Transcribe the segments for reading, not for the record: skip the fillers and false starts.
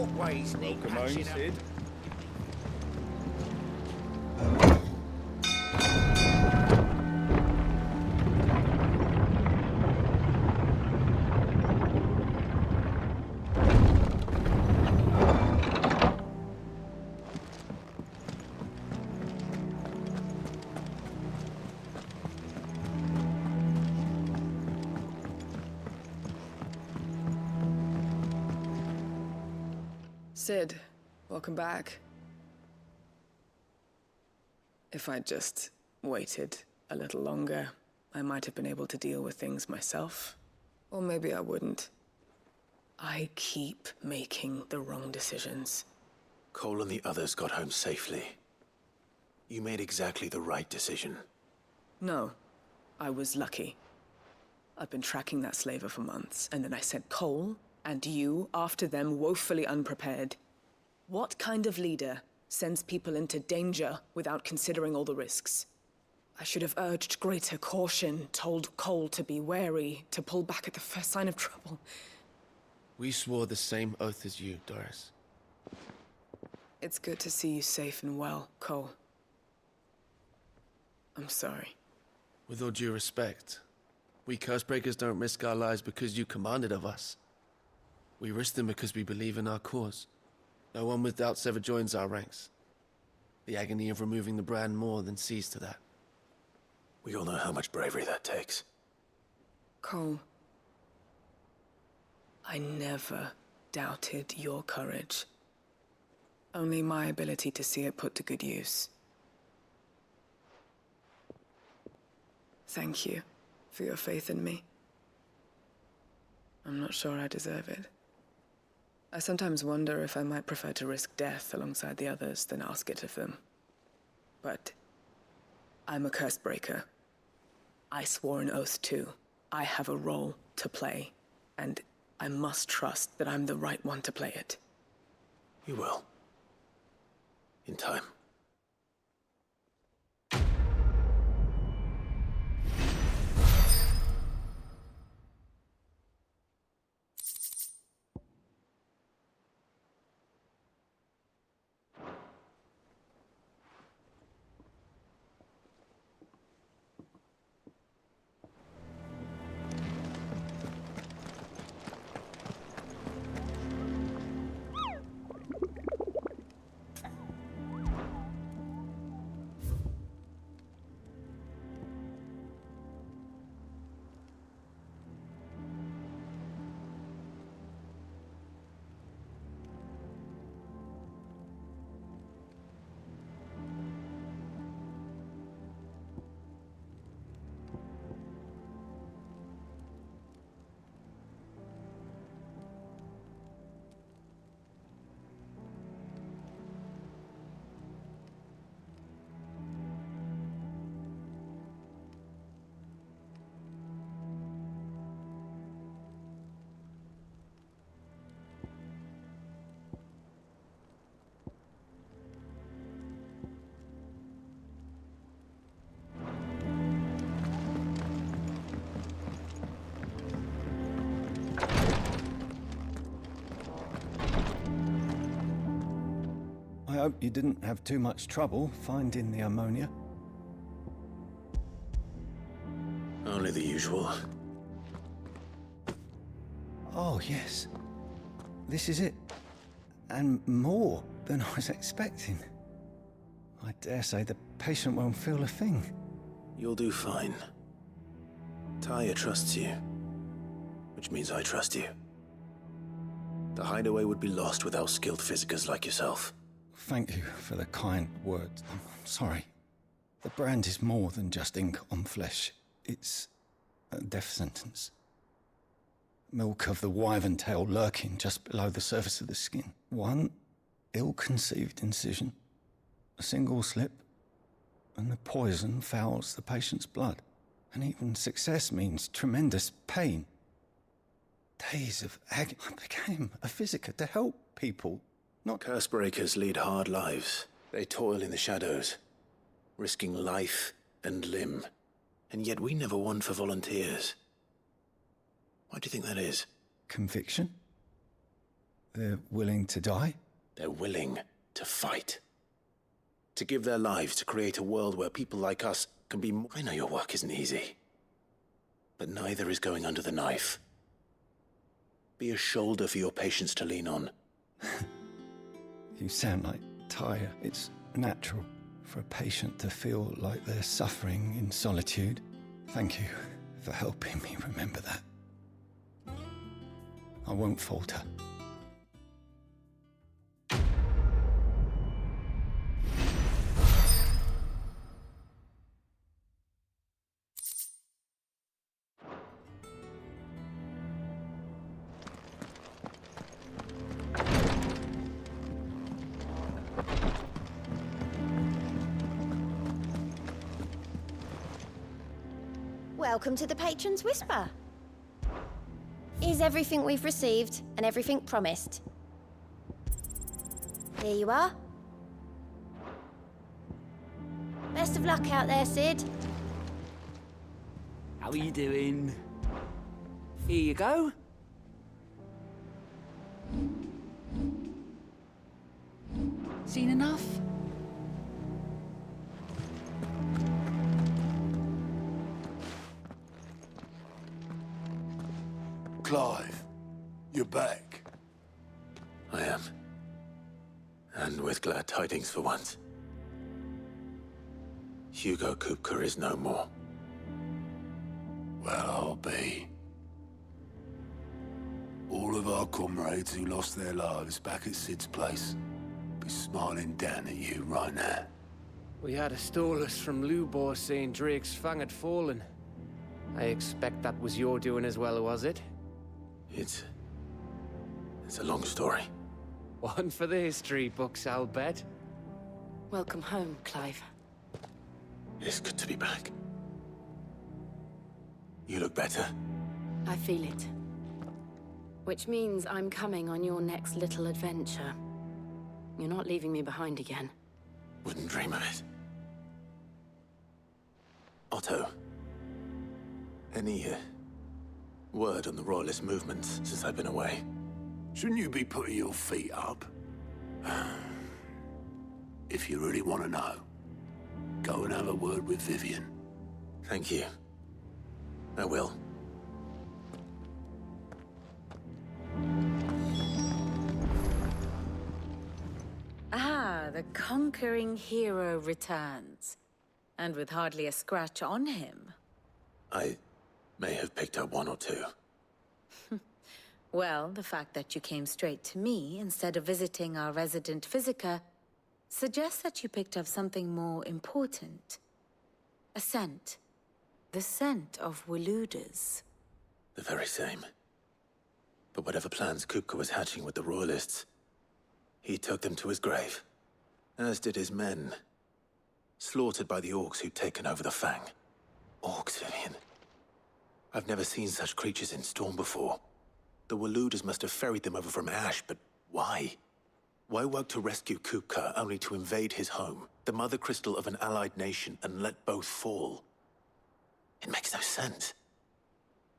walkways need Welcome home, patching up. Sid. Sid, welcome back. If I'd just waited a little longer, I might have been able to deal with things myself. Or maybe I wouldn't. I keep making the wrong decisions. Cole and the others got home safely. You made exactly the right decision. No, I was lucky. I've been tracking that slaver for months, and then I sent Cole and you after them, woefully unprepared. What kind of leader sends people into danger without considering all the risks? I should have urged greater caution, told Cole to be wary, to pull back at the first sign of trouble. We swore the same oath as you, Doris. It's good to see you safe and well, Cole. I'm sorry. With all due respect, we Cursebreakers don't risk our lives because you commanded of us. We risk them because we believe in our cause. No one with doubts ever joins our ranks. The agony of removing the brand more than sees to that. We all know how much bravery that takes. Cole, I never doubted your courage. Only my ability to see it put to good use. Thank you for your faith in me. I'm not sure I deserve it. I sometimes wonder if I might prefer to risk death alongside the others than ask it of them. But I'm a Cursebreaker. I swore an oath too. I have a role to play, and I must trust that I'm the right one to play it. You will. In time. I hope you didn't have too much trouble finding the ammonia. Only the usual. Oh, yes. This is it. And more than I was expecting. I dare say the patient won't feel a thing. You'll do fine. Talia trusts you, which means I trust you. The hideaway would be lost without skilled physicers like yourself. Thank you for the kind words. I'm sorry. The brand is more than just ink on flesh. It's a death sentence. Milk of the wyvern tail lurking just below the surface of the skin. One ill-conceived incision, a single slip, and the poison fouls the patient's blood. And even success means tremendous pain. Days of agony. I became a physiker to help people, not... Cursebreakers lead hard lives. They toil in the shadows, risking life and limb. And yet we never won for volunteers. Why do you think that is? Conviction? They're willing to die? They're willing to fight. To give their lives to create a world where people like us can be more... I know your work isn't easy. But neither is going under the knife. Be a shoulder for your patients to lean on. You sound like Tyre. It's natural for a patient to feel like they're suffering in solitude. Thank you for helping me remember that. I won't falter. Welcome to the Patron's Whisper. Is everything we've received and everything promised? Here you are. Best of luck out there, Sid. How are you doing? Here you go. Seen enough? Clive, you're back. I am. And with glad tidings for once. Hugo Kupka is no more. Well, I'll be. All of our comrades who lost their lives back at Sid's place be smiling down at you right now. We had a stolus from Lubor saying Drake's fang had fallen. I expect that was your doing as well, was it? It's a long story. One for the history books, I'll bet. Welcome home, Clive. It's good to be back. You look better. I feel it. Which means I'm coming on your next little adventure. You're not leaving me behind again. Wouldn't dream of it. Otto, any word on the Royalist movement since I've been away? Shouldn't you be putting your feet up? If you really want to know, go and have a word with Vivian. Thank you. I will. Ah, the conquering hero returns. And with hardly a scratch on him. I may have picked up one or two. Well, the fact that you came straight to me instead of visiting our resident physiker suggests that you picked up something more important. A scent. The scent of Waludas. The very same. But whatever plans Kupka was hatching with the Royalists, he took them to his grave. As did his men. Slaughtered by the orcs who'd taken over the Fang. Orcs, Vivian. I've never seen such creatures in Storm before. The Waludas must have ferried them over from Ash, but why? Why work to rescue Kupka only to invade his home, the mother crystal of an allied nation, and let both fall? It makes no sense.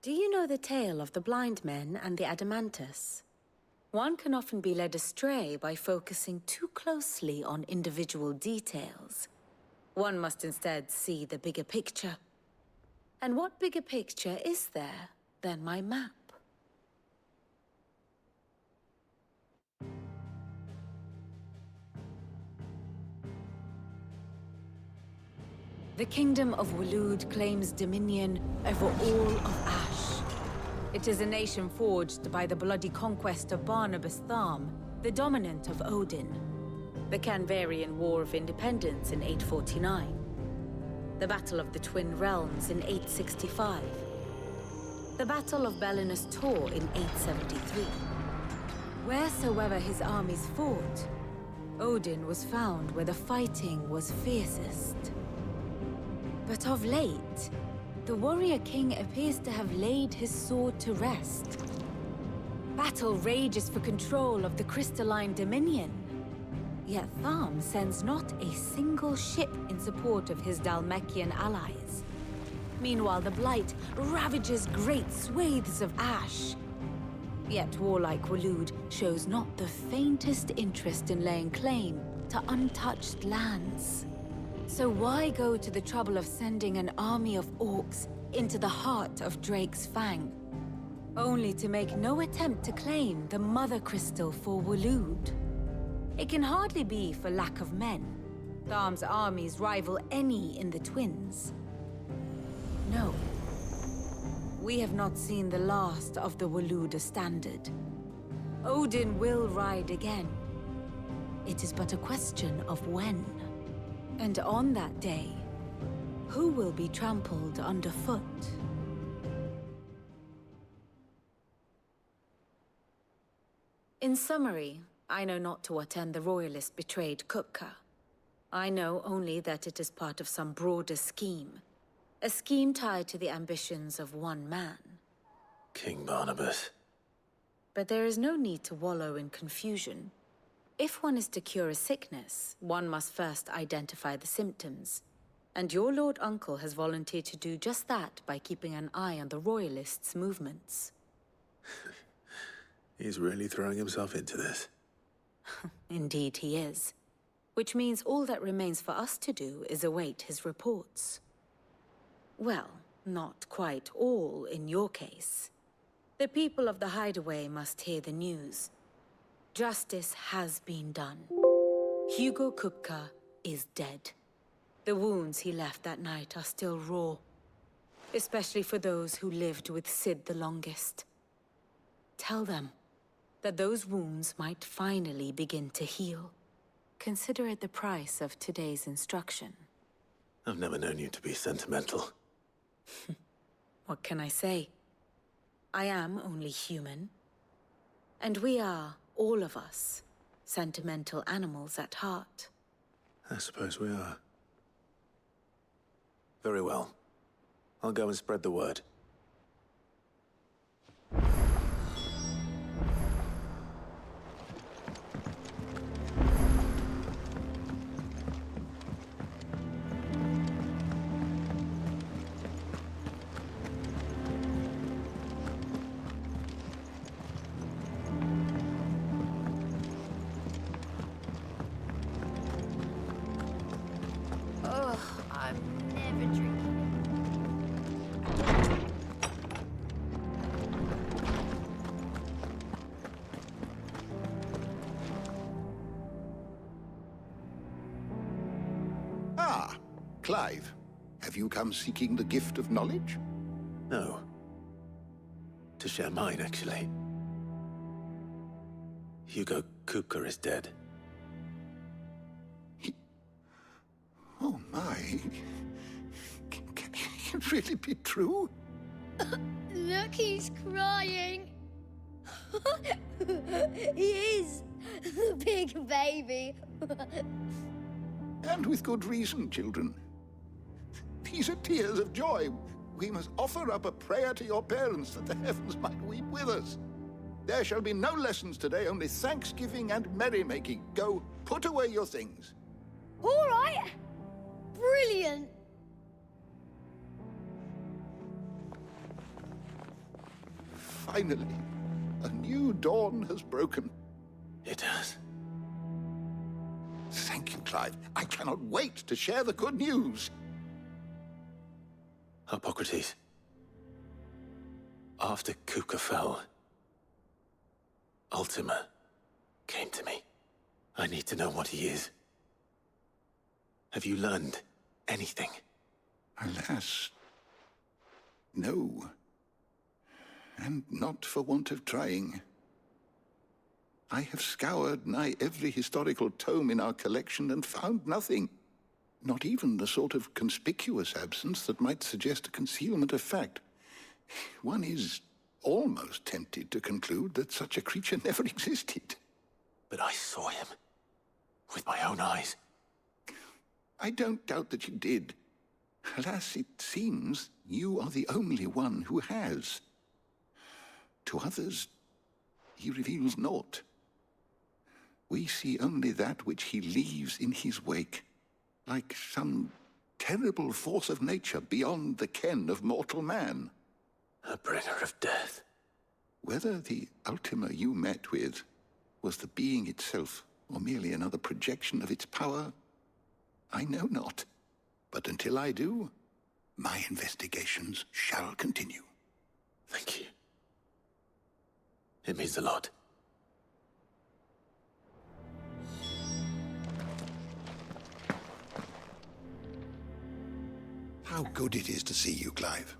Do you know the tale of the blind men and the Adamantus? One can often be led astray by focusing too closely on individual details. One must instead see the bigger picture. And what bigger picture is there than my map? The Kingdom of Waloed claims dominion over all of Ash. It is a nation forged by the bloody conquest of Barnabas Tharm, the dominant of Odin. The Canvarian War of Independence in 849. The Battle of the Twin Realms in 865. The Battle of Belinus Tor in 873. Wheresoever his armies fought, Odin was found where the fighting was fiercest. But of late, the warrior king appears to have laid his sword to rest. Battle rages for control of the crystalline dominion. Yet Tharm sends not a single ship in support of his Dhalmekian allies. Meanwhile, the Blight ravages great swathes of Ash. Yet warlike Waloed shows not the faintest interest in laying claim to untouched lands. So why go to the trouble of sending an army of orcs into the heart of Drake's Fang, only to make no attempt to claim the Mother Crystal for Waloed? It can hardly be for lack of men. Tharm's armies rival any in the Twins. No. We have not seen the last of the Waloed standard. Odin will ride again. It is but a question of when. And on that day, who will be trampled underfoot? In summary, I know not to what end the Royalists betrayed Kupka. I know only that it is part of some broader scheme. A scheme tied to the ambitions of one man. King Barnabas. But there is no need to wallow in confusion. If one is to cure a sickness, one must first identify the symptoms. And your Lord Uncle has volunteered to do just that by keeping an eye on the Royalists' movements. He's really throwing himself into this. Indeed he is. Which means all that remains for us to do is await his reports. Well, not quite all in your case. The people of the Hideaway must hear the news. Justice has been done. Hugo Kupka is dead. The wounds he left that night are still raw, especially for those who lived with Sid the longest. Tell them that those wounds might finally begin to heal. Consider it the price of today's instruction. I've never known you to be sentimental. What can I say? I am only human. And we are, all of us, sentimental animals at heart. I suppose we are. Very well. I'll go and spread the word. Ugh, I'm never drinking. Ah, Clive. Have you come seeking the gift of knowledge? No. To share mine, actually. Hugo Kupka is dead. Oh my. Can it really be true? Look, he's crying. He is. The big baby. And with good reason, children. These are tears of joy. We must offer up a prayer to your parents that the heavens might weep with us. There shall be no lessons today, only thanksgiving and merrymaking. Go, put away your things. All right. Brilliant. Finally, a new dawn has broken. It has. Thank you, Clive. I cannot wait to share the good news. Hippocrates. After Kupka fell, Ultima came to me. I need to know what he is. Have you learned anything? Alas, no. And not for want of trying. I have scoured nigh every historical tome in our collection and found nothing. Not even the sort of conspicuous absence that might suggest a concealment of fact. One is almost tempted to conclude that such a creature never existed. But I saw him. With my own eyes. I don't doubt that you did. Alas, it seems you are the only one who has. To others, he reveals naught. We see only that which he leaves in his wake, like some terrible force of nature beyond the ken of mortal man. A bringer of death. Whether the Ultima you met with was the being itself, or merely another projection of its power, I know not. But until I do, my investigations shall continue. Thank you. It means a lot. How good it is to see you, Clive.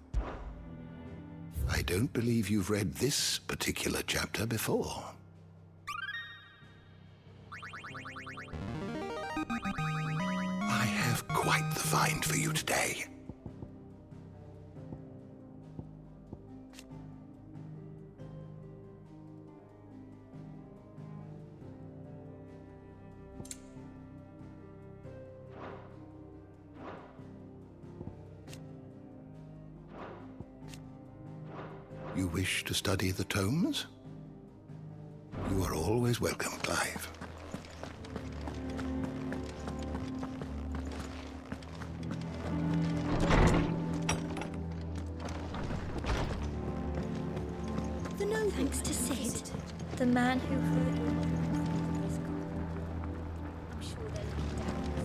I don't believe you've read this particular chapter before. I have quite the find for you today. You wish to study the tomes? You are always welcome, Clive. The no thanks to Sid, the man who heard all of them is gone. I'm sure they're looking down.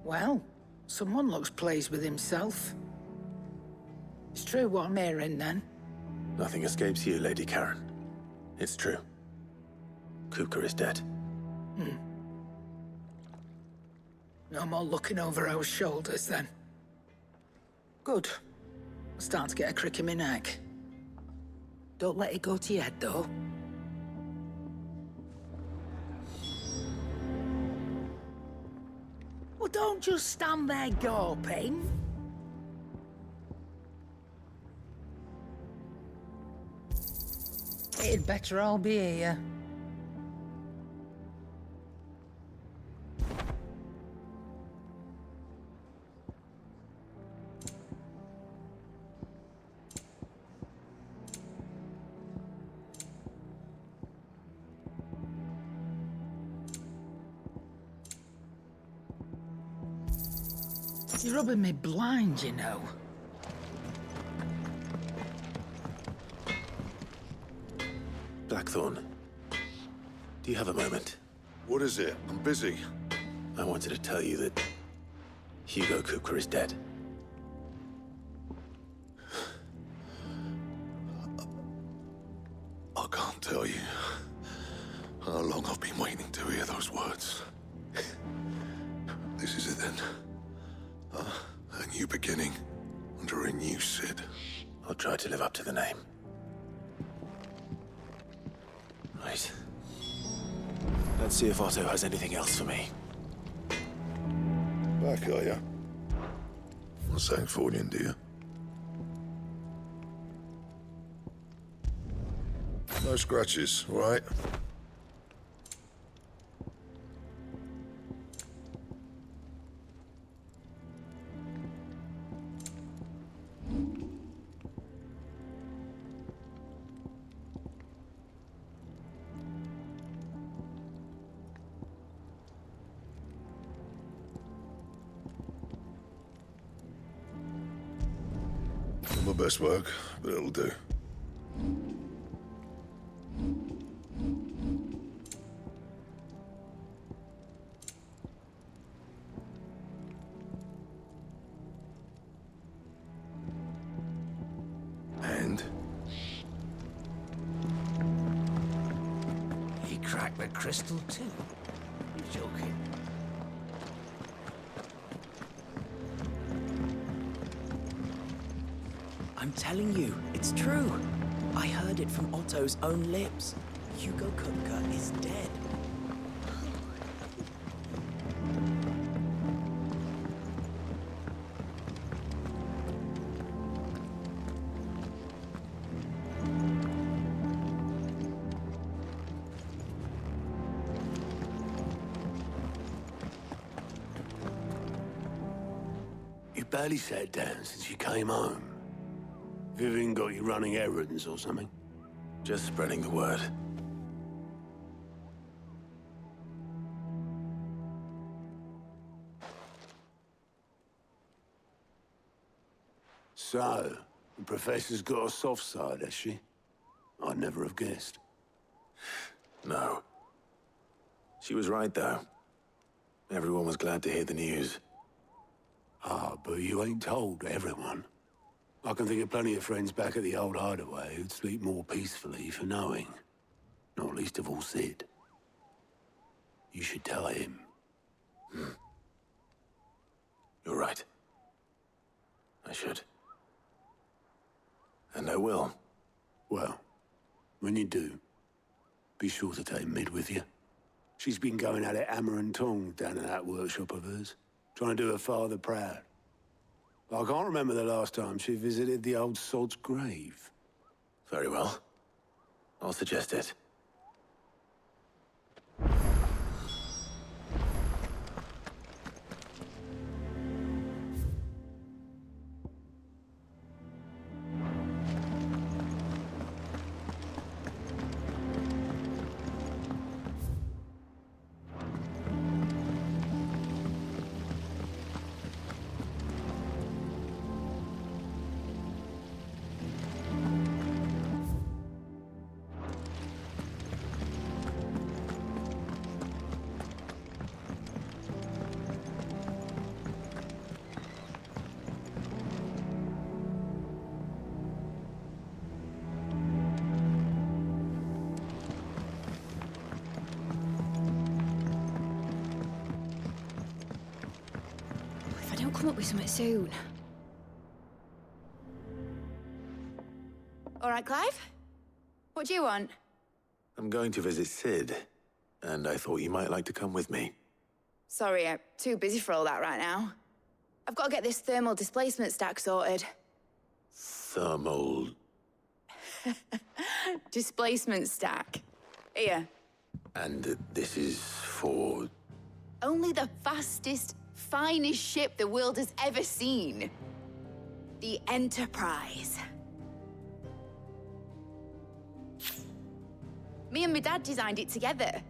Well, someone looks pleased with himself. It's true what I'm hearing, then. Nothing escapes you, Lady Karen. It's true. Kuka is dead. No more looking over our shoulders, then. Good. I'm starting to get a crick in my neck. Don't let it go to your head, though. Well, don't just stand there gawping. It'd better all be here. You're rubbing me blind, you know. Blackthorn, do you have a moment? What is it? I'm busy. I wanted to tell you that Hugo Kuka is dead. I can't tell you how long I've been waiting to hear those words. This is it then. A new beginning under a new Sid. I'll try to live up to the name. Right. Let's see if Otto has anything else for me. Back, are ya? Not saying Fordian, do you? No scratches, all right? Not my best work, but it'll do. And? He cracked the crystal too. You're joking. I'm telling you, it's true. I heard it from Otto's own lips. Hugo Kupka is dead. You barely sat down since you came home. Vivian got you running errands or something? Just spreading the word. So, the Professor's got a soft side, has she? I'd never have guessed. No. She was right, though. Everyone was glad to hear the news. Ah, but you ain't told everyone. I can think of plenty of friends back at the old hideaway who'd sleep more peacefully for knowing. Not least of all Sid. You should tell him. You're right. I should. And I will. Well, when you do, be sure to take Mid with you. She's been going at it hammer and tongs down in that workshop of hers, trying to do her father proud. I can't remember the last time she visited the old sod's grave. Very well. I'll suggest it. If I don't come up with something soon. All right, Clive? What do you want? I'm going to visit Sid, and I thought you might like to come with me. Sorry, I'm too busy for all that right now. I've got to get this thermal displacement stack sorted. Thermal... Displacement stack. Here. And this is for... Only the fastest, finest ship the world has ever seen. The Enterprise. Me and my dad designed it together.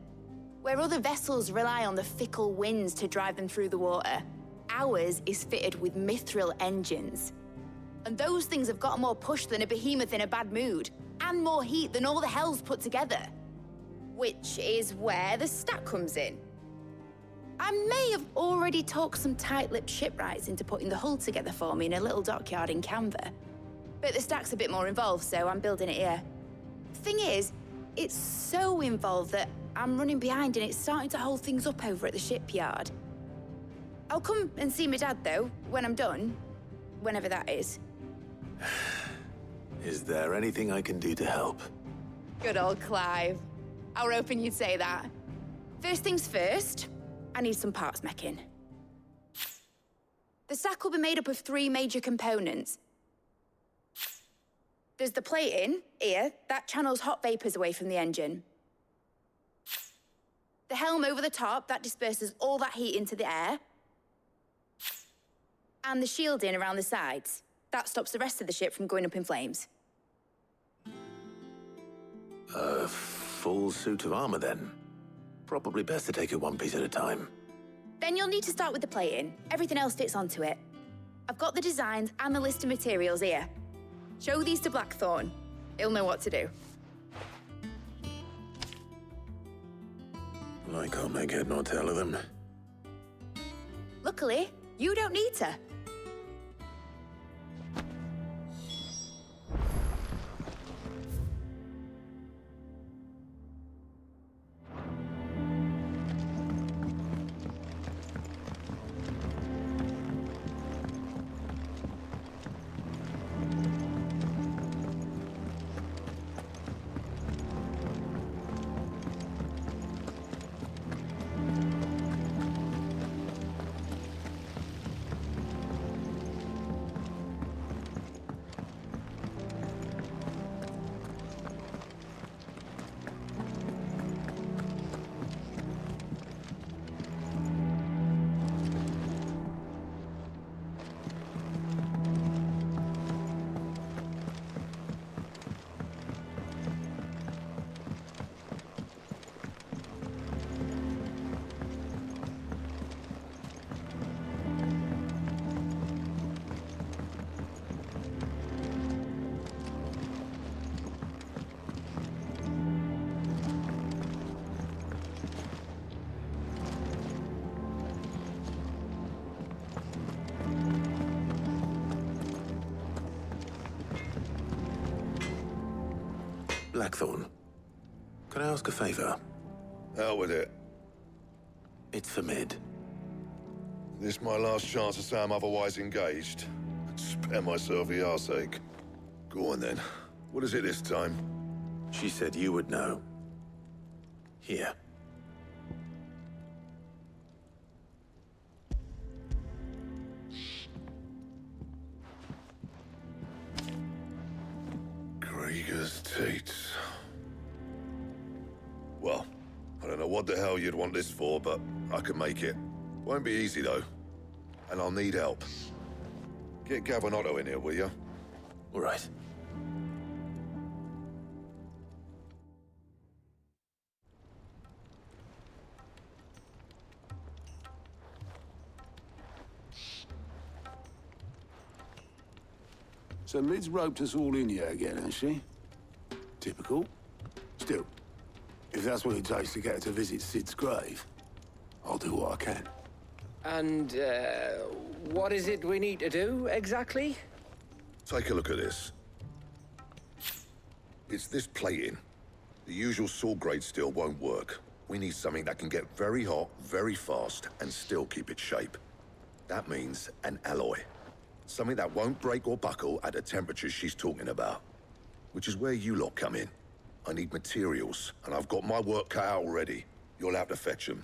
Where other vessels rely on the fickle winds to drive them through the water, ours is fitted with mithril engines. And those things have got more push than a behemoth in a bad mood, and more heat than all the hells put together. Which is where the stack comes in. I may have already talked some tight-lipped shipwrights into putting the hull together for me in a little dockyard in Canva. But the stack's a bit more involved, so I'm building it here. Thing is, it's so involved that I'm running behind and it's starting to hold things up over at the shipyard. I'll come and see my dad, though, when I'm done. Whenever that is. Is there anything I can do to help? Good old Clive. I were hoping you'd say that. First things first, I need some parts meching. The stack will be made up of 3 major components. There's the plating, here, that channels hot vapors away from the engine. The helm over the top, that disperses all that heat into the air. And the shielding around the sides. That stops the rest of the ship from going up in flames. A full suit of armor, then? Probably best to take it one piece at a time. Then you'll need to start with the plating. Everything else fits onto it. I've got the designs and the list of materials here. Show these to Blackthorn. He'll know what to do. I can't make head nor tail of them. Luckily, you don't need to. Blackthorn, could I ask a favor? Hell with it. It's for Mid. This my last chance to say I'm otherwise engaged. Spare myself the arseache. Go on then. What is it this time? She said you would know. Here. Krieger's Tates. Well, I don't know what the hell you'd want this for, but I can make it. Won't be easy, though. And I'll need help. Get Gavin Otto in here, will you? All right. So Mid's roped us all in here again, has she? Typical. Still, if that's what it takes to get her to visit Sid's grave, I'll do what I can. And, what is it we need to do, exactly? Take a look at this. It's this plating. The usual sword grade steel won't work. We need something that can get very hot, very fast, and still keep its shape. That means an alloy. Something that won't break or buckle at the temperatures she's talking about. Which is where you lot come in. I need materials, and I've got my work cut out already. You'll have to fetch them.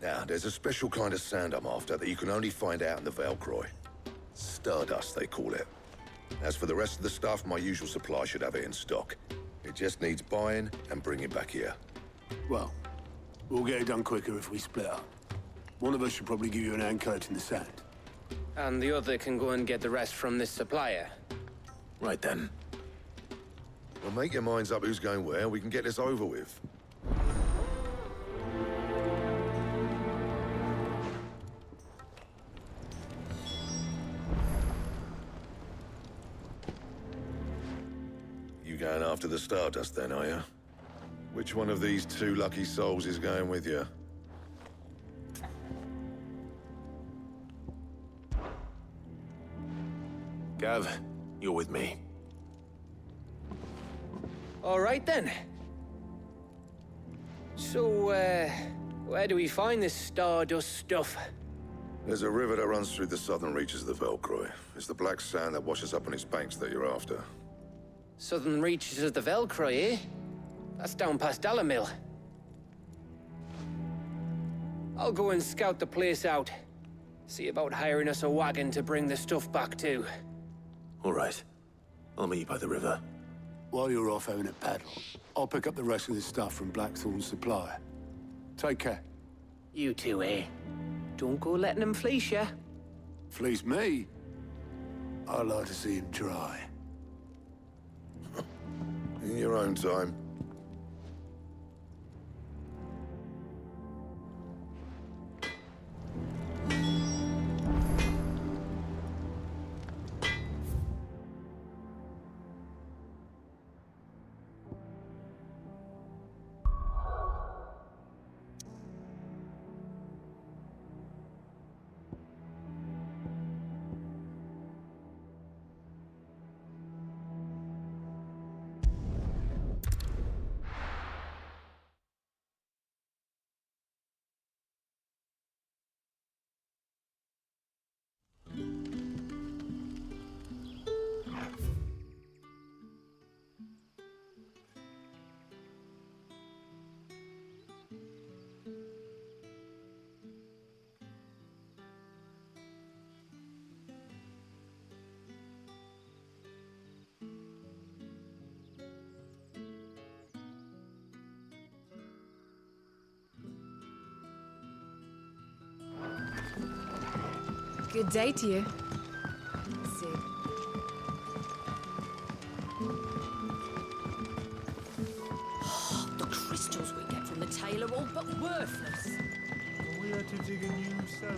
Now, there's a special kind of sand I'm after that you can only find out in the Valcroy. Stardust, they call it. As for the rest of the stuff, my usual supply should have it in stock. It just needs buying and bringing back here. Well, we'll get it done quicker if we split up. One of us should probably give you an hand coating the sand. And the other can go and get the rest from this supplier. Right then. Well, make your minds up who's going where, we can get this over with. You going after the Stardust then, are you? Which one of these two lucky souls is going with you? Gav, you're with me. All right, then. So, where do we find this Stardust stuff? There's a river that runs through the southern reaches of the Valcroy. It's the black sand that washes up on its banks that you're after. Southern reaches of the Valcroy, eh? That's down past Alamil. I'll go and scout the place out. See about hiring us a wagon to bring the stuff back to. All right. I'll meet you by the river. While you're off having a paddle, I'll pick up the rest of this stuff from Blackthorn's supplier. Take care. You two, eh? Don't go letting them fleece ya. Fleece me? I'd like to see him try. In your own time. Good day to you, Sid. The crystals we get from the tail are all but worthless. We had to dig a new cellar.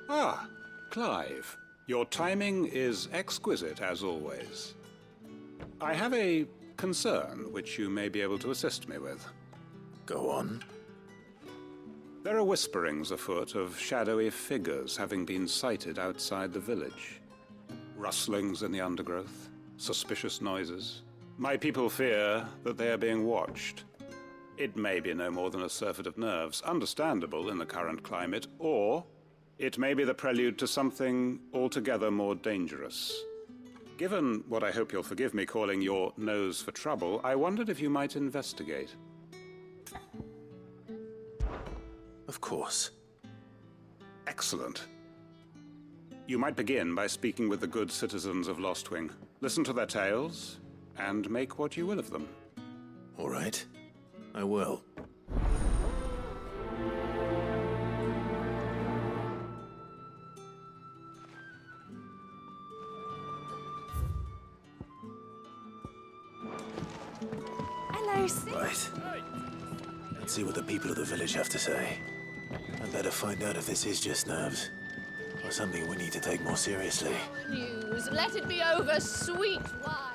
Ah, Clive. Your timing is exquisite, as always. I have a concern which you may be able to assist me with. Go on. There are whisperings afoot of shadowy figures having been sighted outside the village. Rustlings in the undergrowth, suspicious noises. My people fear that they are being watched. It may be no more than a surfeit of nerves, understandable in the current climate, or it may be the prelude to something altogether more dangerous. Given what I hope you'll forgive me calling your nose for trouble, I wondered if you might investigate. Of course. Excellent. You might begin by speaking with the good citizens of Lostwing. Listen to their tales, and make what you will of them. All right. I will. Hello, Sid. Right. Let's see what the people of the village have to say. I'd better find out if this is just nerves, or something we need to take more seriously. News. Let it be over, sweet wine.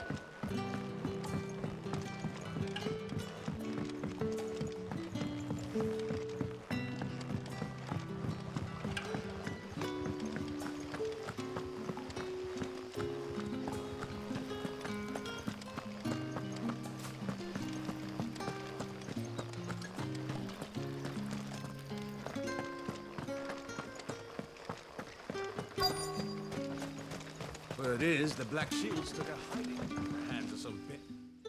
Word is, the Black Shields took a hiding at the hands of some bit.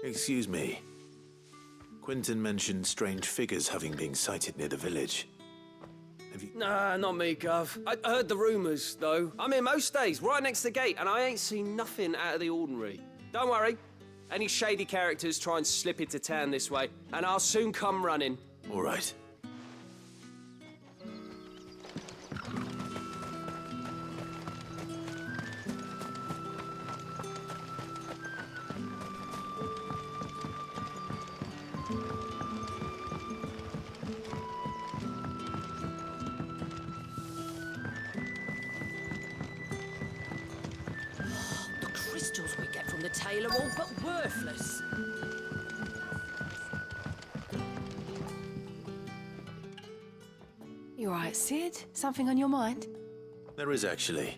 Excuse me. Quentin mentioned strange figures having been sighted near the village. Have you... Nah, not me, Gov. I heard the rumours, though. I'm here most days, right next to the gate, and I ain't seen nothing out of the ordinary. Don't worry. Any shady characters try and slip into town this way, and I'll soon come running. All right. Crystals we get from the tail are all but worthless. You all right, Sid? Something on your mind? There is, actually.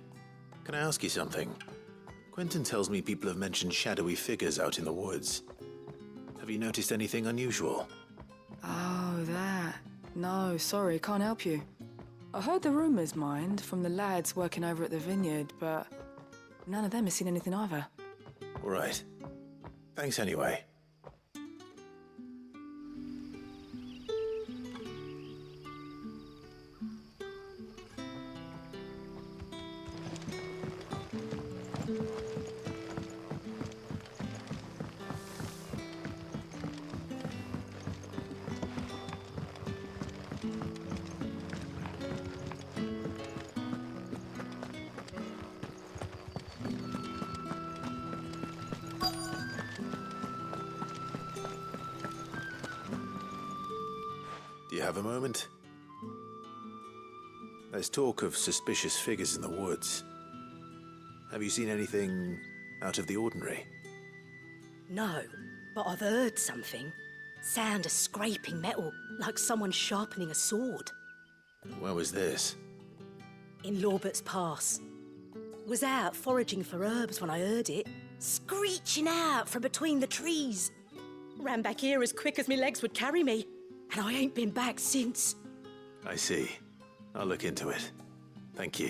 Can I ask you something? Quentin tells me people have mentioned shadowy figures out in the woods. Have you noticed anything unusual? Oh, that. No, sorry, can't help you. I heard the rumours, mind, from the lads working over at the vineyard, but none of them has seen anything either. All right. Thanks anyway. Do you have a moment? There's talk of suspicious figures in the woods. Have you seen anything out of the ordinary? No, but I've heard something. Sound of scraping metal, like someone sharpening a sword. Where was this? In Lorbert's Pass. Was out foraging for herbs when I heard it, screeching out from between the trees. Ran back here as quick as my legs would carry me, and I ain't been back since. I see. I'll look into it. Thank you.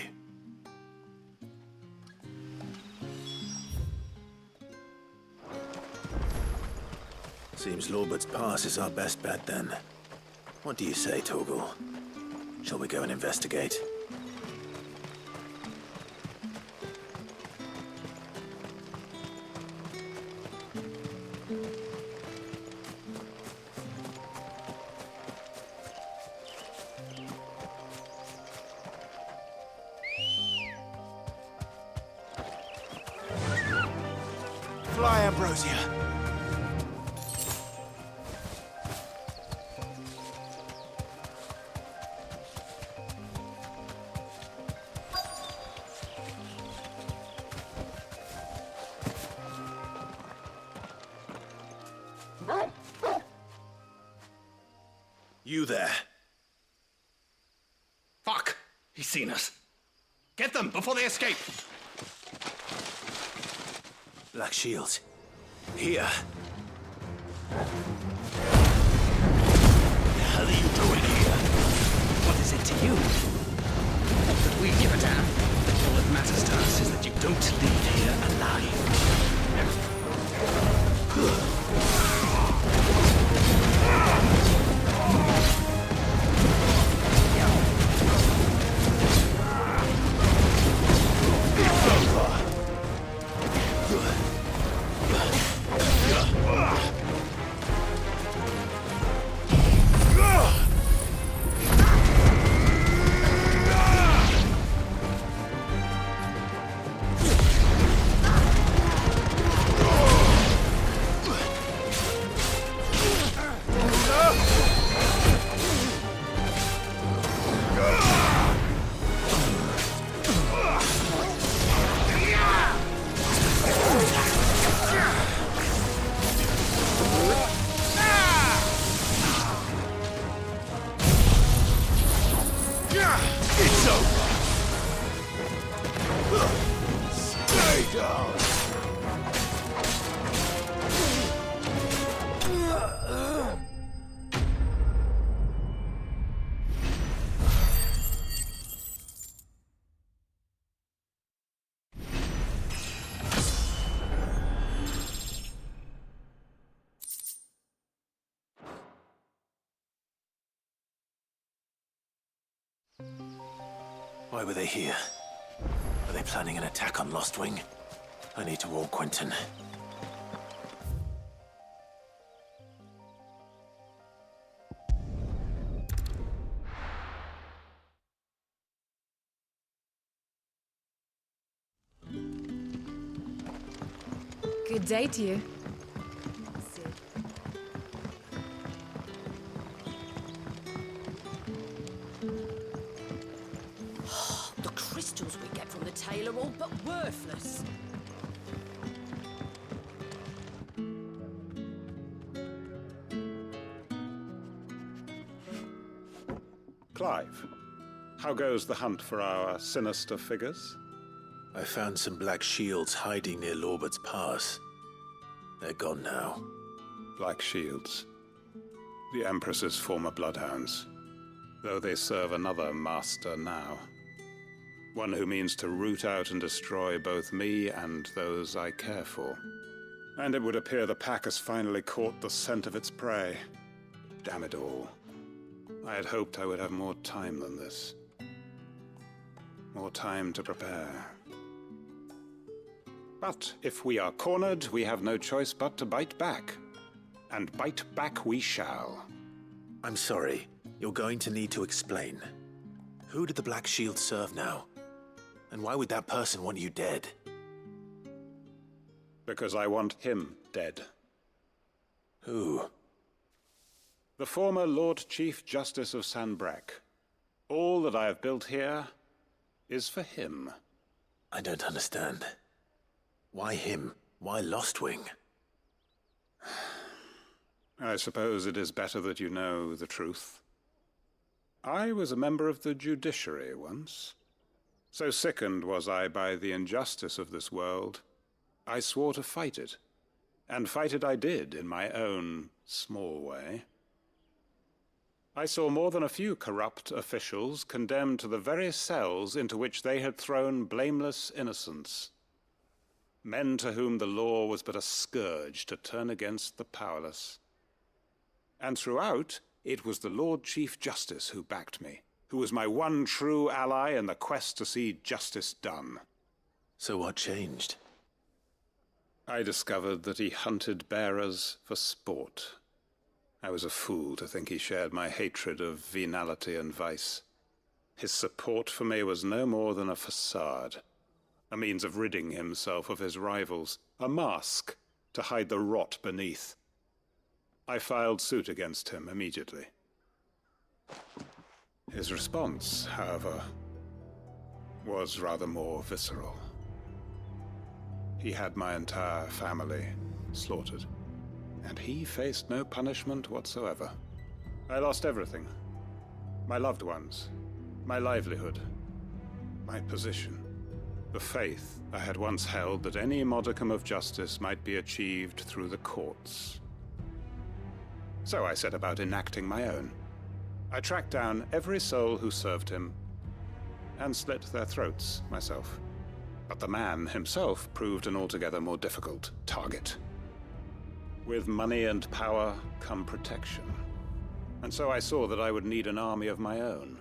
Seems Lorbert's Pass is our best bet then. What do you say, Torgal? Shall we go and investigate? Fly, Ambrosia. You there. Fuck! He's seen us. Get them before they escape! Black Shields. Here. The hell are you doing here? What is it to you? Not that we give a damn. All that matters to us is that you don't leave here alive. It's over. Stay down. Why were they here? Are they planning an attack on Lost Wing? I need to warn Quentin. Good day to you. The crystals we get from the tail are all but worthless. Clive, how goes the hunt for our sinister figures? I found some black shields hiding near Lorbert's Pass. They're gone now. Black shields. The Empress's former bloodhounds. Though they serve another master now. One who means to root out and destroy both me and those I care for. And it would appear the pack has finally caught the scent of its prey. Damn it all. I had hoped I would have more time than this. More time to prepare. But if we are cornered, we have no choice but to bite back. And bite back we shall. I'm sorry. You're going to need to explain. Who did the Black Shield serve now? And why would that person want you dead? Because I want him dead. Who? The former Lord Chief Justice of Sanbreque. All that I have built here is for him. I don't understand. Why him? Why Lost Wing? I suppose it is better that you know the truth. I was a member of the judiciary once. So sickened was I by the injustice of this world, I swore to fight it. And fight it I did, in my own small way. I saw more than a few corrupt officials condemned to the very cells into which they had thrown blameless innocents. Men to whom the law was but a scourge to turn against the powerless. And throughout, it was the Lord Chief Justice who backed me, who was my one true ally in the quest to see justice done. So what changed? I discovered that he hunted bearers for sport. I was a fool to think he shared my hatred of venality and vice. His support for me was no more than a facade, a means of ridding himself of his rivals, a mask to hide the rot beneath. I filed suit against him immediately. His response, however, was rather more visceral. He had my entire family slaughtered, and he faced no punishment whatsoever. I lost everything. My loved ones, my livelihood, my position. The faith I had once held that any modicum of justice might be achieved through the courts. So I set about enacting my own. I tracked down every soul who served him, and slit their throats myself. But the man himself proved an altogether more difficult target. With money and power come protection. And so I saw that I would need an army of my own.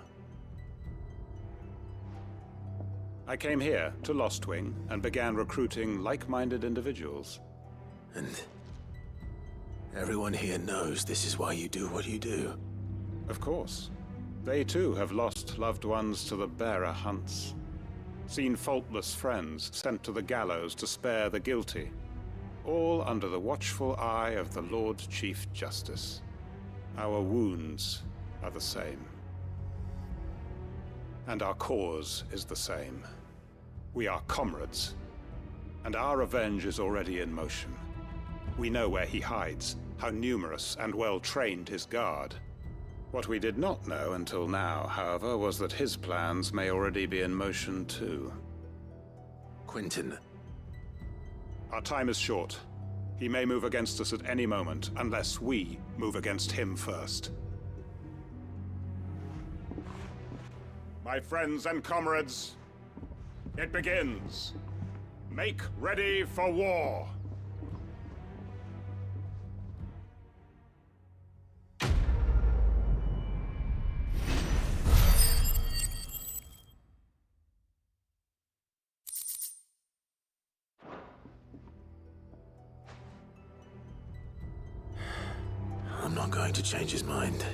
I came here to Lostwing and began recruiting like-minded individuals. And everyone here knows this is why you do what you do. Of course. They too have lost loved ones to the bearer hunts. Seen faultless friends sent to the gallows to spare the guilty. All under the watchful eye of the Lord Chief Justice. Our wounds are the same. And our cause is the same. We are comrades. And our revenge is already in motion. We know where he hides, how numerous and well-trained his guard. What we did not know until now, however, was that his plans may already be in motion too. Quentin. Our time is short. He may move against us at any moment, unless we move against him first. My friends and comrades, it begins. Make ready for war. I'm not going to change his mind.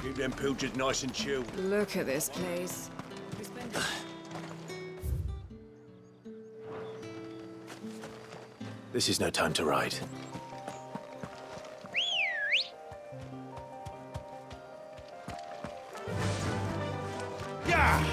Keep them pilgers nice and chilled. Look at this place. This is no time to ride. Yeah!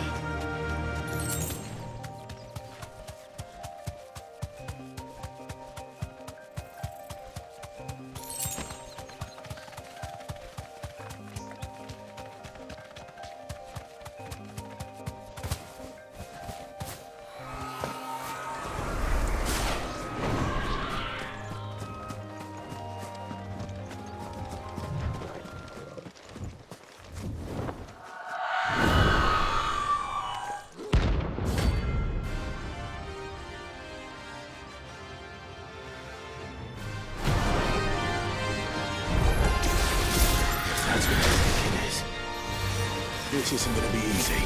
This isn't gonna be easy.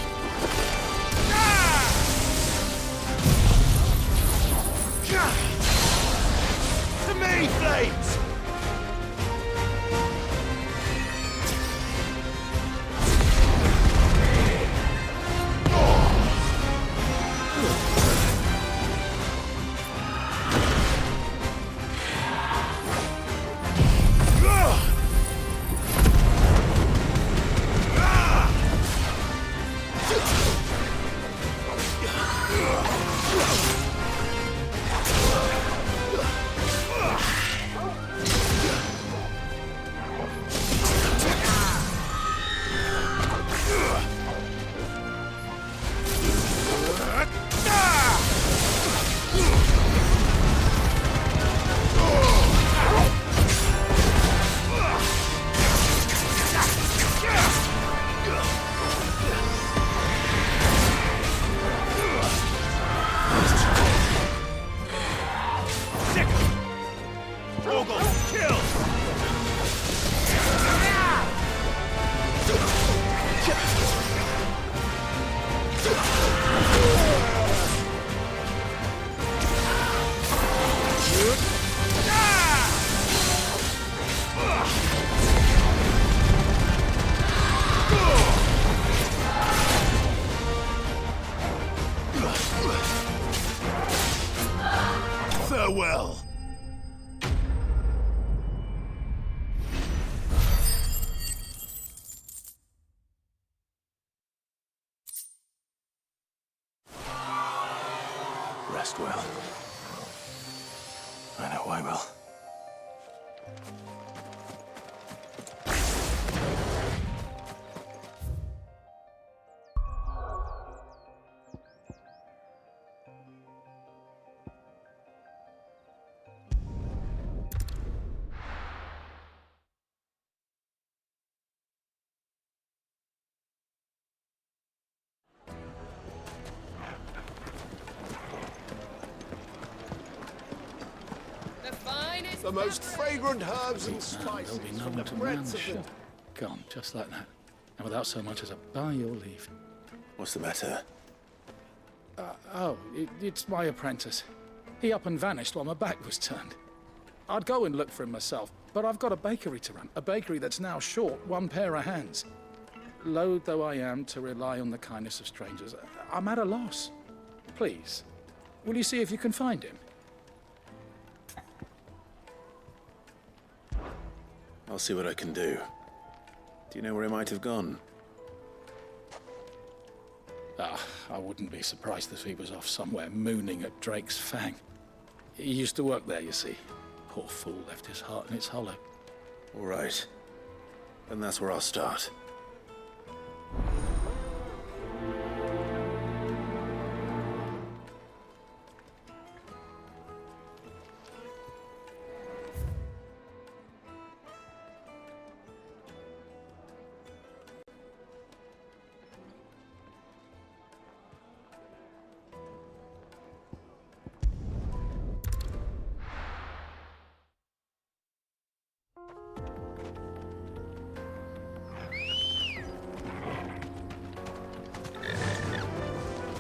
To me, Flames! Kill! Oh, I will. The most fragrant herbs and There'll spices be no from one the to man breadths the of ship. Gone, just like that. And without so much as a by your leave. What's the matter? It's my apprentice. He up and vanished while my back was turned. I'd go and look for him myself, but I've got a bakery to run. A bakery that's now short one pair of hands. Loath though I am to rely on the kindness of strangers, I'm at a loss. Please, will you see if you can find him? I'll see what I can do. Do you know where he might have gone? I wouldn't be surprised if he was off somewhere mooning at Drake's Fang. He used to work there, you see. Poor fool left his heart in its hollow. All right. Then that's where I'll start.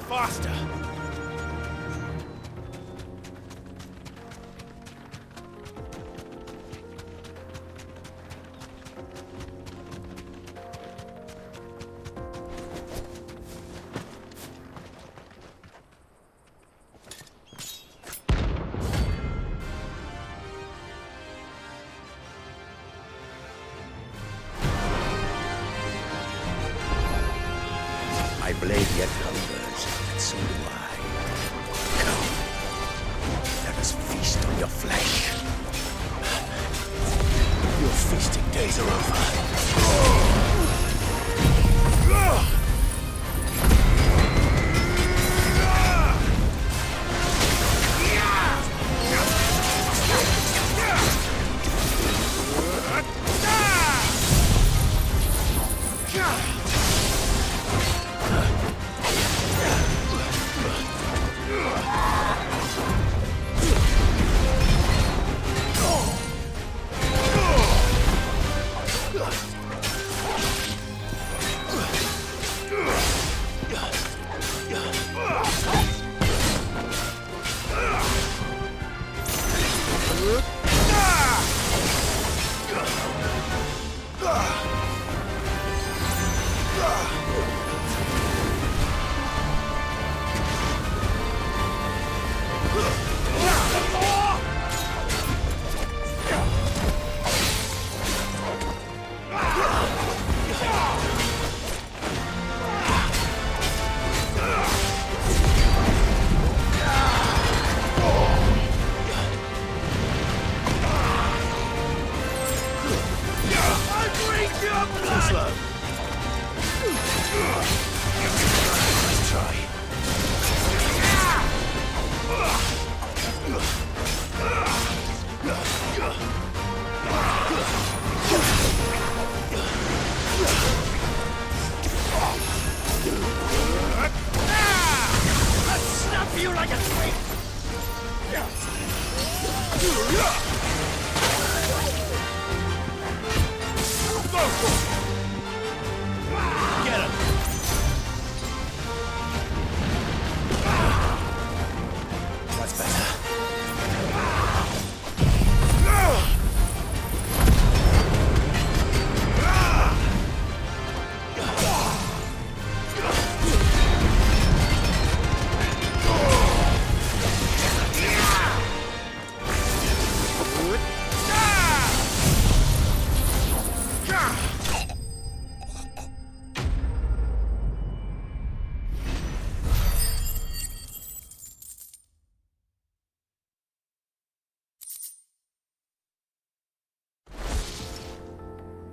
Faster! My blade yet conquers, and so do I. Come, let us feast on your flesh. Your feasting days are over.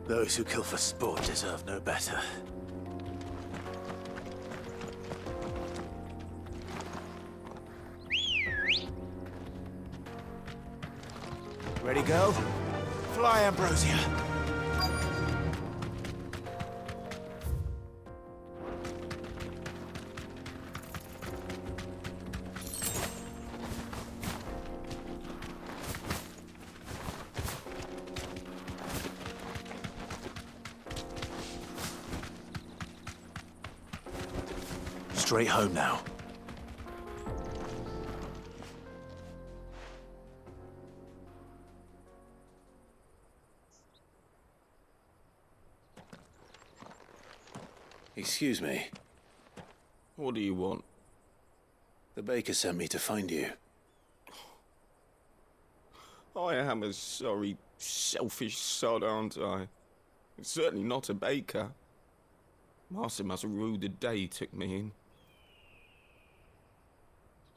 Those who kill for sport deserve no better. Ready, go? Fly, Ambrosia. Straight home now. Excuse me. What do you want? The baker sent me to find you. I am a sorry, selfish sod, aren't I? I'm certainly not a baker. Master must have ruled the day he took me in.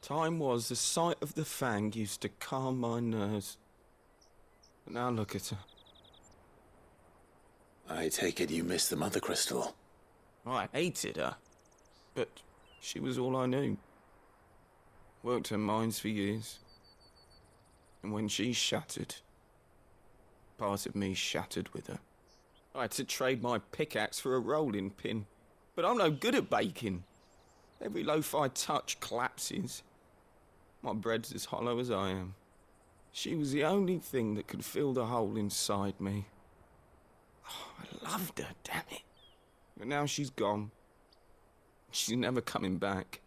Time was the sight of the Fang used to calm my nerves. But now look at her. I take it you missed the Mother Crystal. I hated her, but she was all I knew. Worked her mines for years. And when she shattered, part of me shattered with her. I had to trade my pickaxe for a rolling pin, but I'm no good at baking. Every loaf I touch collapses. My bread's as hollow as I am. She was the only thing that could fill the hole inside me. Oh, I loved her, damn it. But now she's gone. She's never coming back.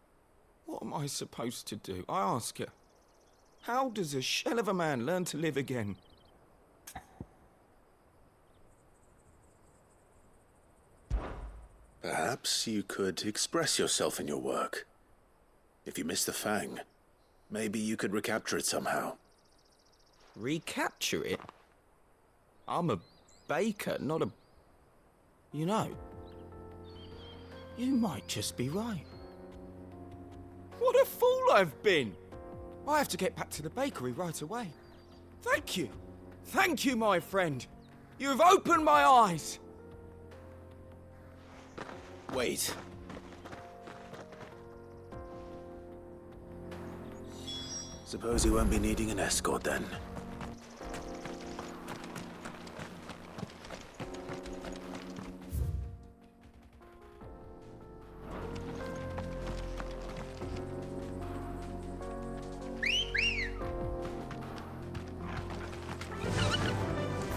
What am I supposed to do? I ask her. How does a shell of a man learn to live again? Perhaps you could express yourself in your work. If you miss the Fang, maybe you could recapture it somehow. Recapture it? I'm a baker, not a... You know, you might just be right. What a fool I've been! I have to get back to the bakery right away. Thank you. Thank you, my friend. You've opened my eyes. Wait. Suppose you won't be needing an escort then.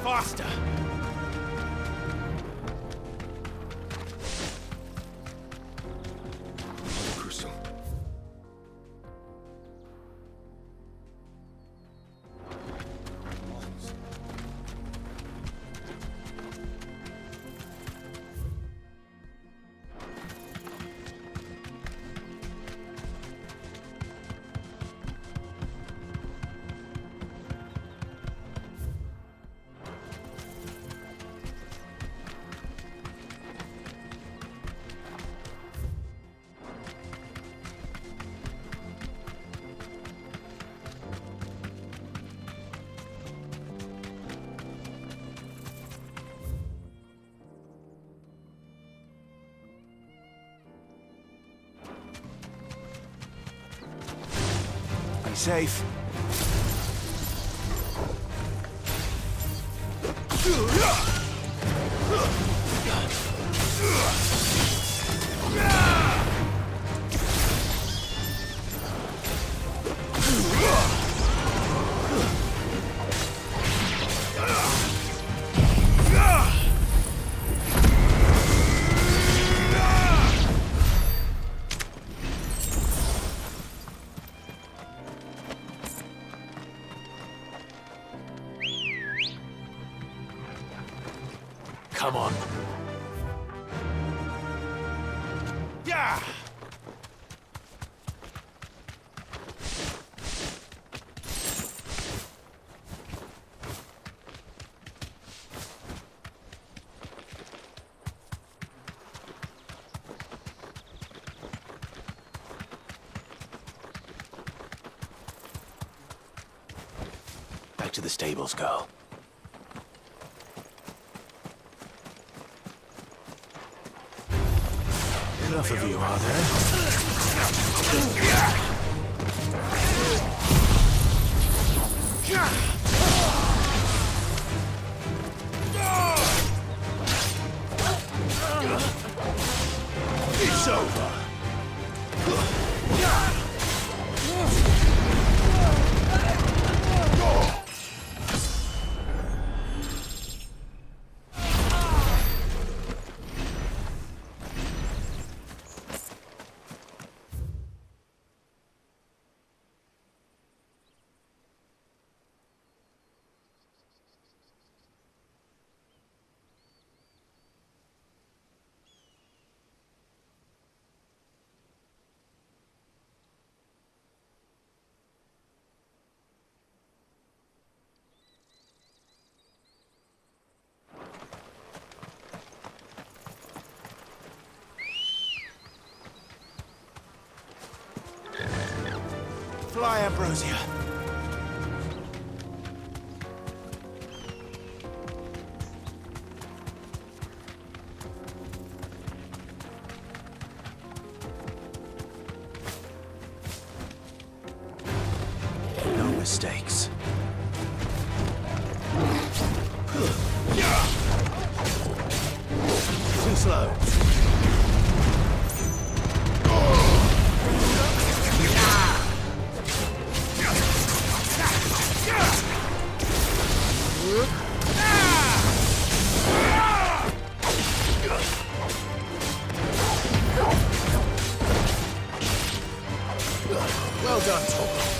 Faster! Crystal. Be safe. Come on. Yeah! Back to the stables, girl. enough of you, are there? It's over. Fly, Ambrosia. No mistakes. Too slow. Well done, Torgal.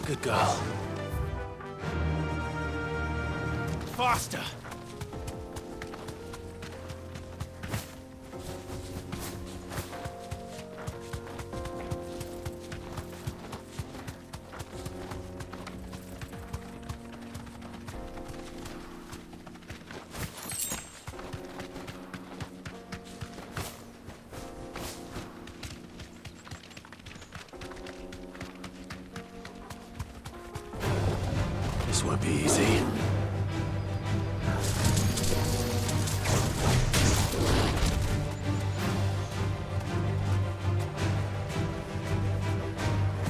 Good girl. Faster! This won't be easy.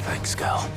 Thanks, girl.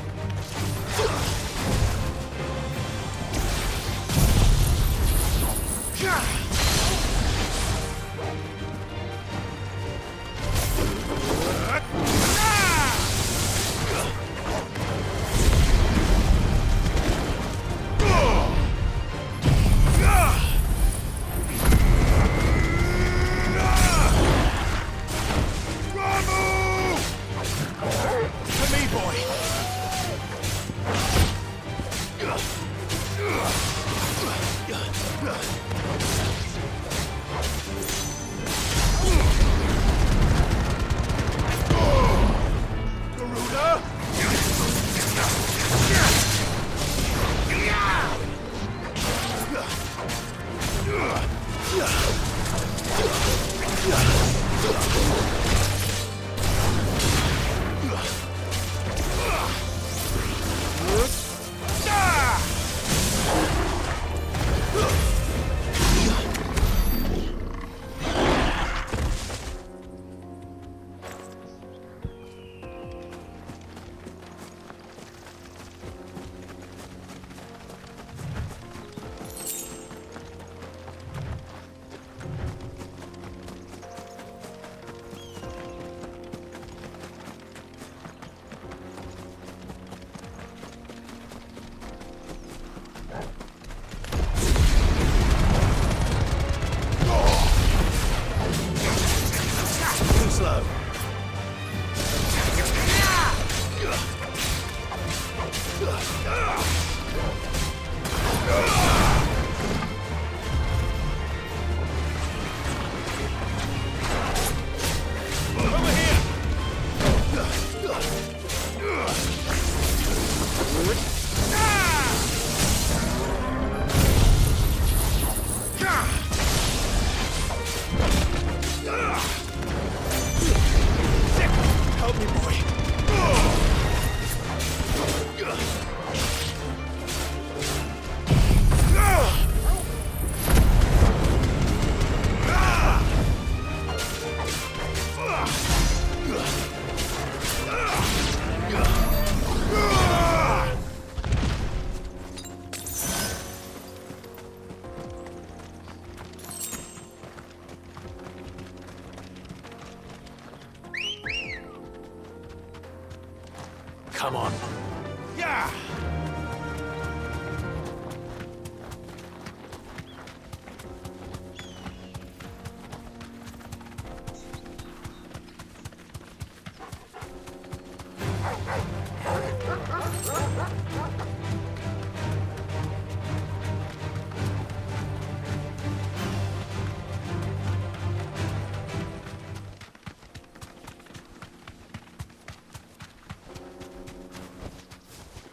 Come on. Yeah!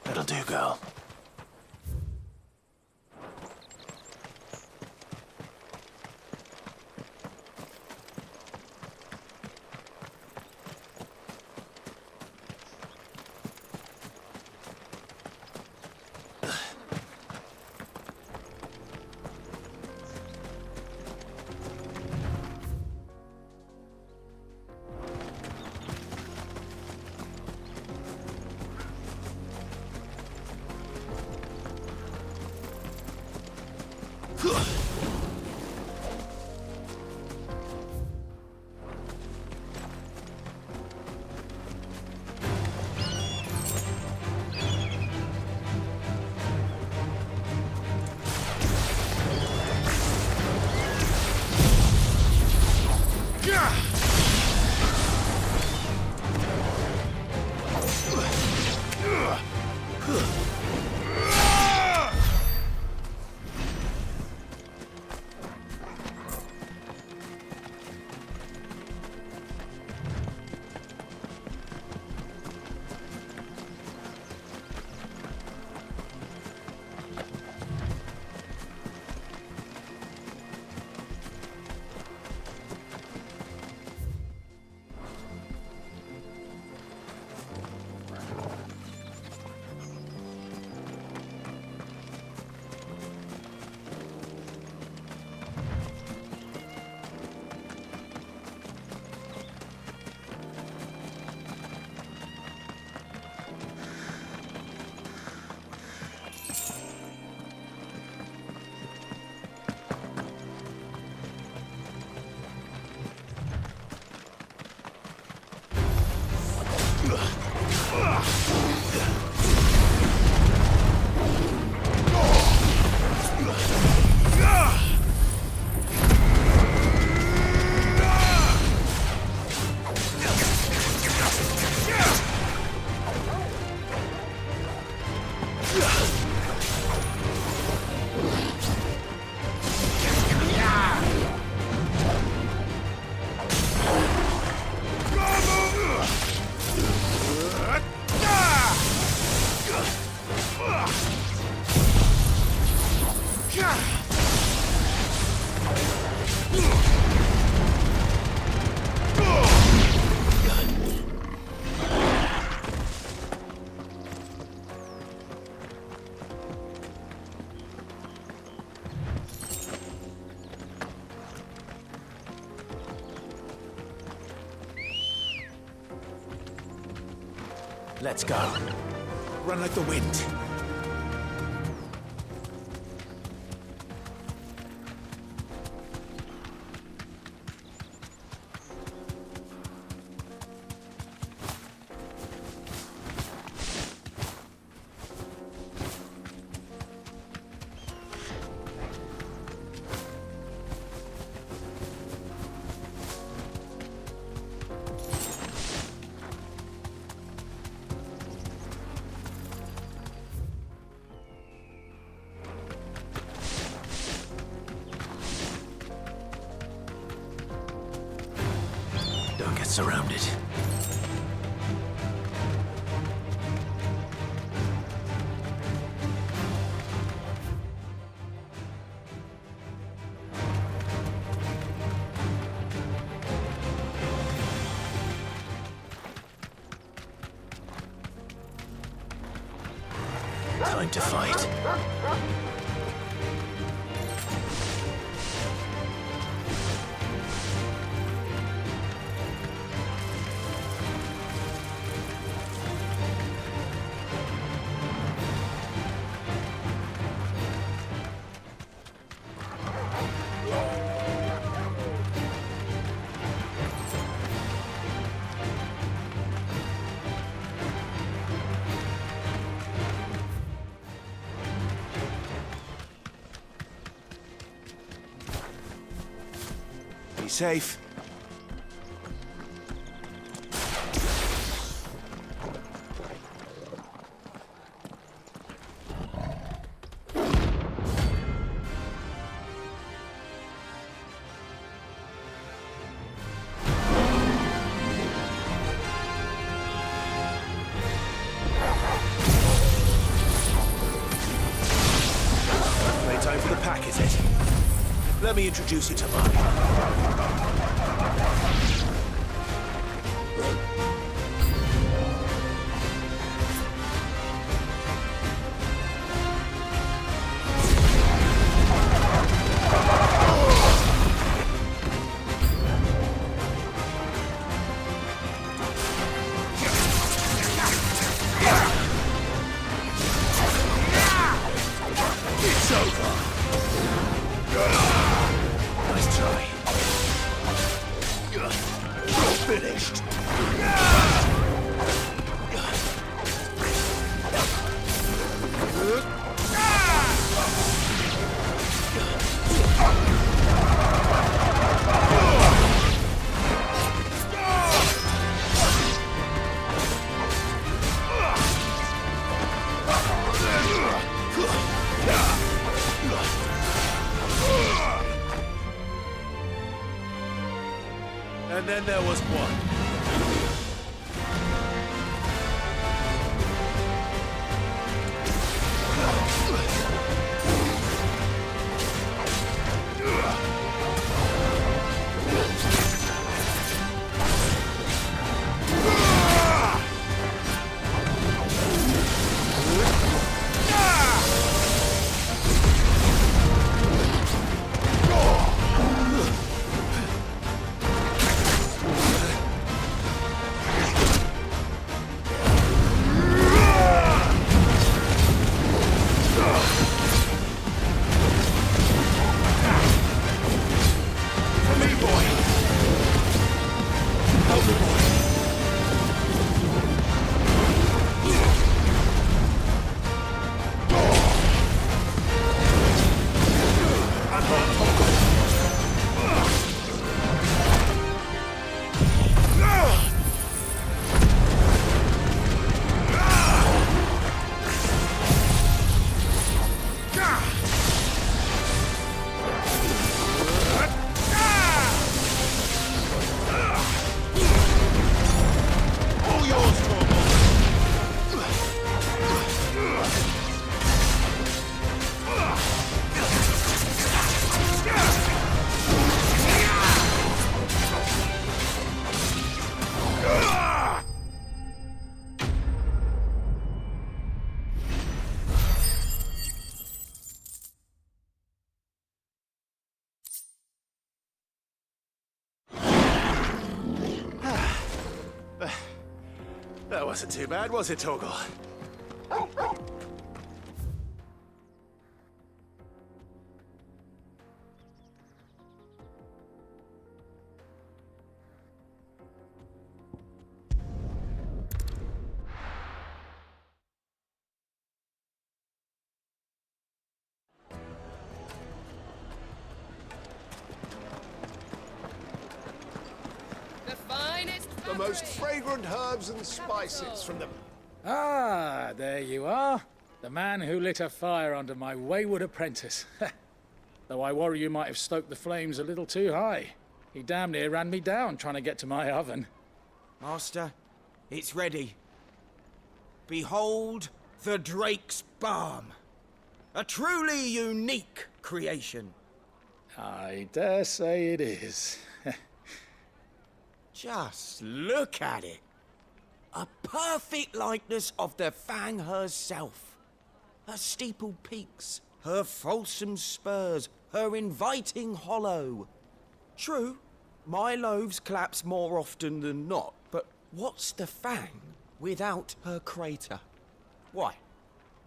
That'll do, girl. Let's go. Run like the wind. Don't get surrounded. Time to fight. Be safe. Playtime for the pack, is it? Let me introduce you to mine. It's over. Nice try. You're finished. And then there was one. That wasn't too bad, was it, Torgal? The finest The most fragrant herbs and spices from the... Ah, there you are. The man who lit a fire under my wayward apprentice. Though I worry you might have stoked the flames a little too high. He damn near ran me down trying to get to my oven. Master, it's ready. Behold the Drake's Balm. A truly unique creation. I dare say it is. Just look at it. A perfect likeness of the Fang herself. Her steeple peaks, her fulsome spurs, her inviting hollow. True, my loaves collapse more often than not, but what's the Fang without her crater? Why,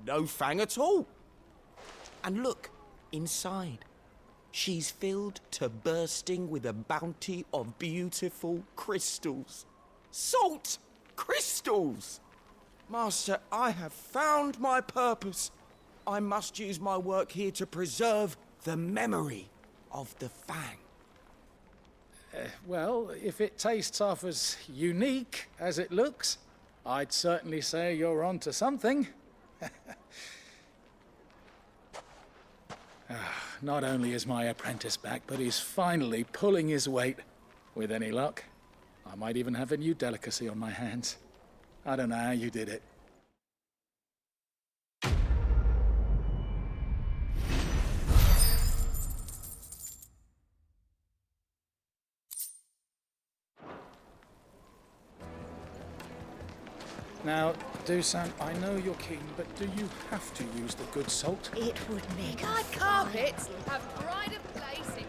no Fang at all. And look, inside. She's filled to bursting with a bounty of beautiful crystals. Salt crystals! Master, I have found my purpose. I must use my work here to preserve the memory of the Fang. Well, if it tastes half as unique as it looks, I'd certainly say you're onto something. Not only is my apprentice back, but he's finally pulling his weight. With any luck, I might even have a new delicacy on my hands. I don't know how you did it. Now, Dusan, I know you're keen, but do you have to use the good salt? It would make a Hard carpets have pride of place in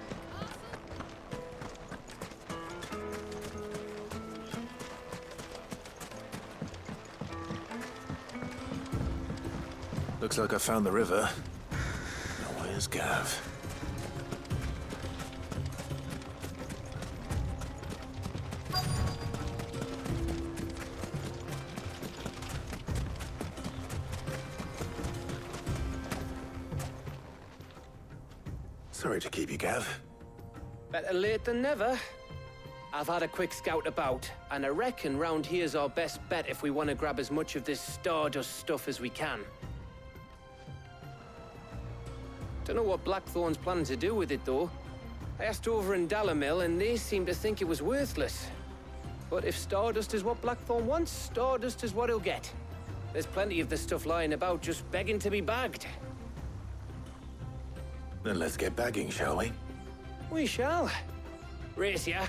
Looks like I found the river. Now where's Gav? Sorry to keep you, Gav. Better late than never. I've had a quick scout about, and I reckon round here's our best bet if we want to grab as much of this Stardust stuff as we can. Don't know what Blackthorn's planning to do with it, though. I asked over in Dalamil, and they seem to think it was worthless. But if Stardust is what Blackthorn wants, Stardust is what he'll get. There's plenty of the stuff lying about, just begging to be bagged. Then let's get bagging, shall we? We shall. Race ya.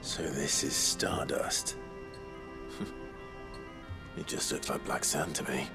So this is Stardust. It just looks like black sand to me.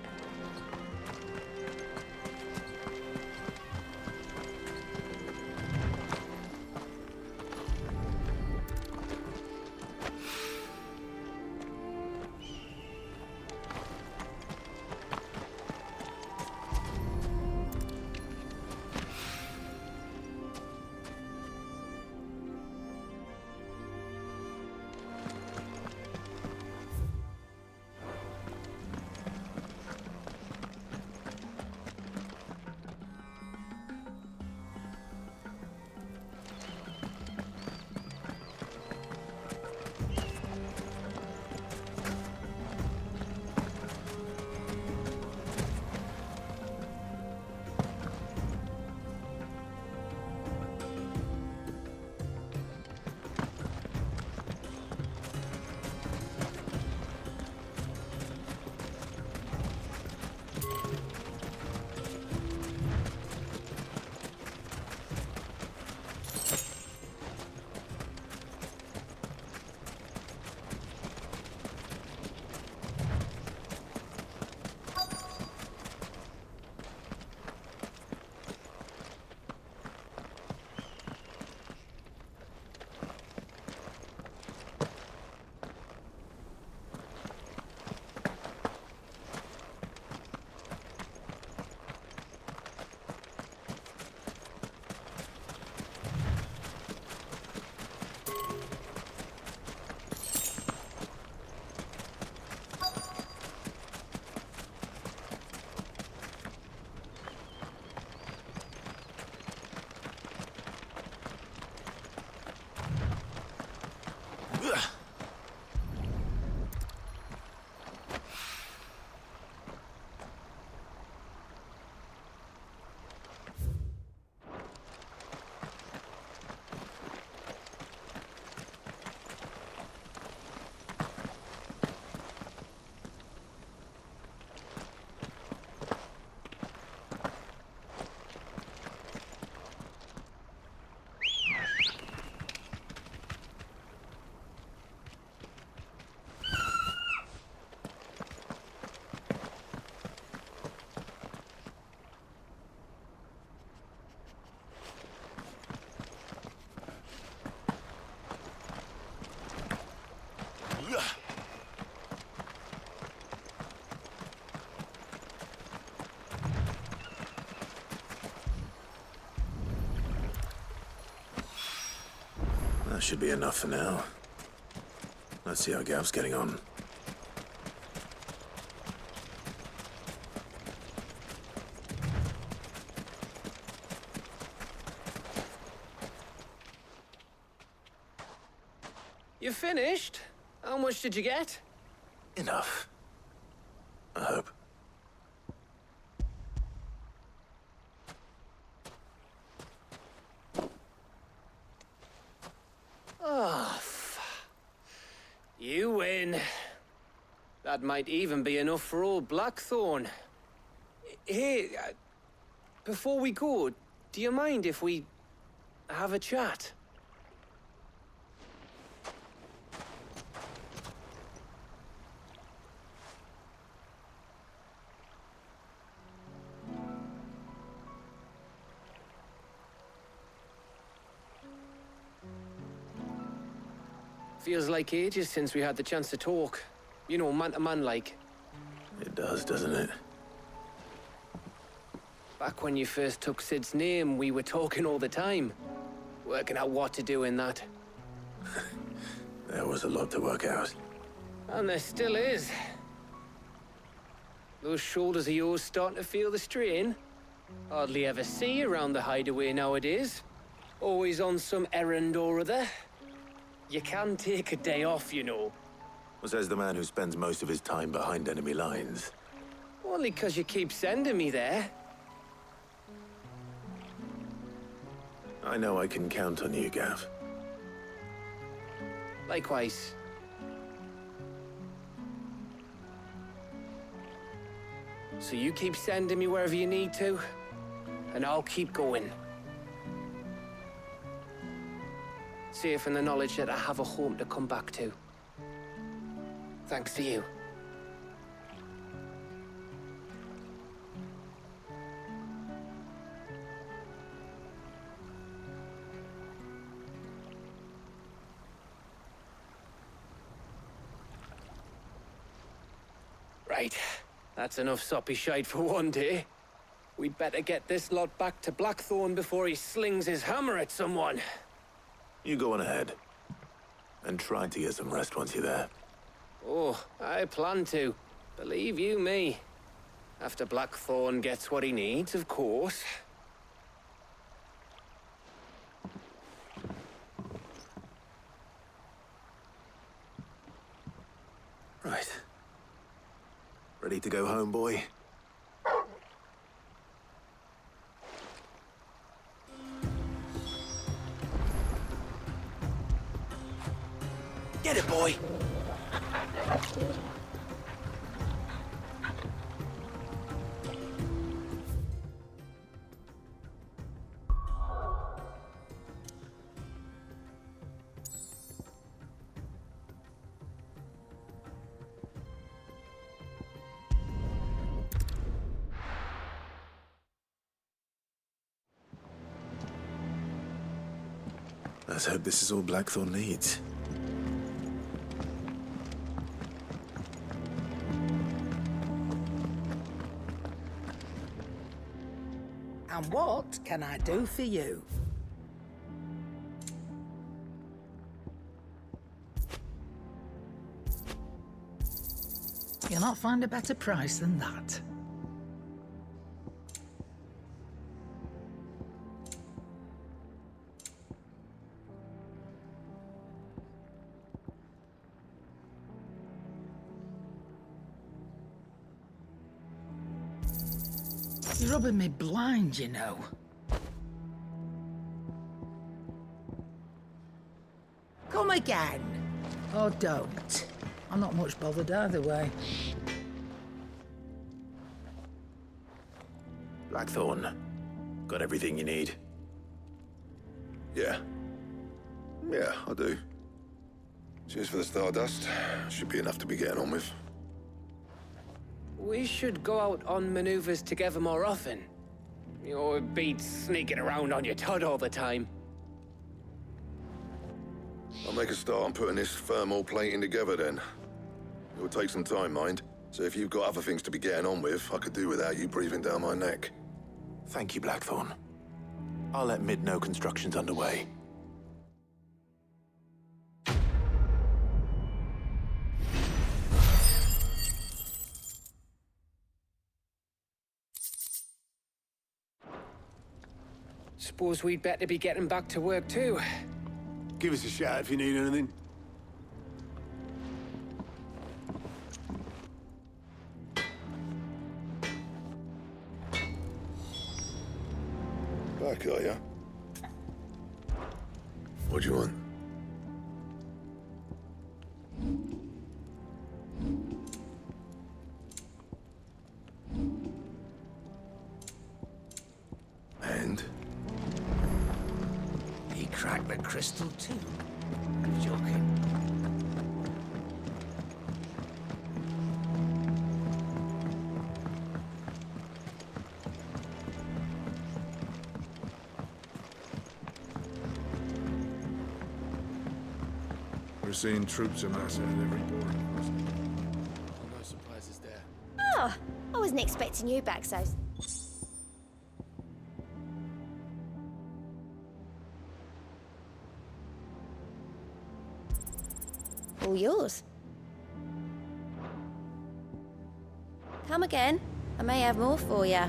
That should be enough for now. Let's see how Gav's getting on. You finished? How much did you get? Enough. I hope. Oh, you win. That might even be enough for old Blackthorn. Hey, before we go, do you mind if we have a chat? Feels like ages since we had the chance to talk. You know, man to man like. It does, doesn't it? Back when you first took Sid's name, we were talking all the time. Working out what to do in that. There was a lot to work out. And there still is. Those shoulders of yours starting to feel the strain. Hardly ever see you around the hideaway nowadays. Always on some errand or other. You can take a day off, you know. Says the man who spends most of his time behind enemy lines. Only 'cause you keep sending me there. I know I can count on you, Gav. Likewise. So you keep sending me wherever you need to, and I'll keep going. Safe in the knowledge that I have a home to come back to. Thanks to you. Right. That's enough soppy shite for one day. We'd better get this lot back to Blackthorn before he slings his hammer at someone. You go on ahead. And try to get some rest once you're there. Oh, I plan to. Believe you me. After Blackthorn gets what he needs, of course. Right. Ready to go home, boy? Get it, boy! Let's hope this is all Blackthorn needs. And what can I do for you? You'll not find a better price than that. You're rubbing me blind, you know. Come again. Or don't. I'm not much bothered either way. Blackthorn, got everything you need? Yeah. Yeah, I do. Cheers for the stardust. Should be enough to be getting on with. We should go out on maneuvers together more often. You'll be sneaking around on your Todd all the time. I'll make a start on putting this thermal plating together then. It will take some time, mind. So if you've got other things to be getting on with, I could do without you breathing down my neck. Thank you, Blackthorn. I'll let Mid know construction's underway. Suppose we'd better be getting back to work too. Give us a shout if you need anything. Back, are ya? What do you want? And? He cracked the crystal too. You're joking. We're seeing troops amass at every boarding crossing. No surprises there. Oh, I wasn't expecting you back so... All yours. Come again. I may have more for you.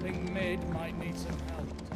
Think Mid might need some help.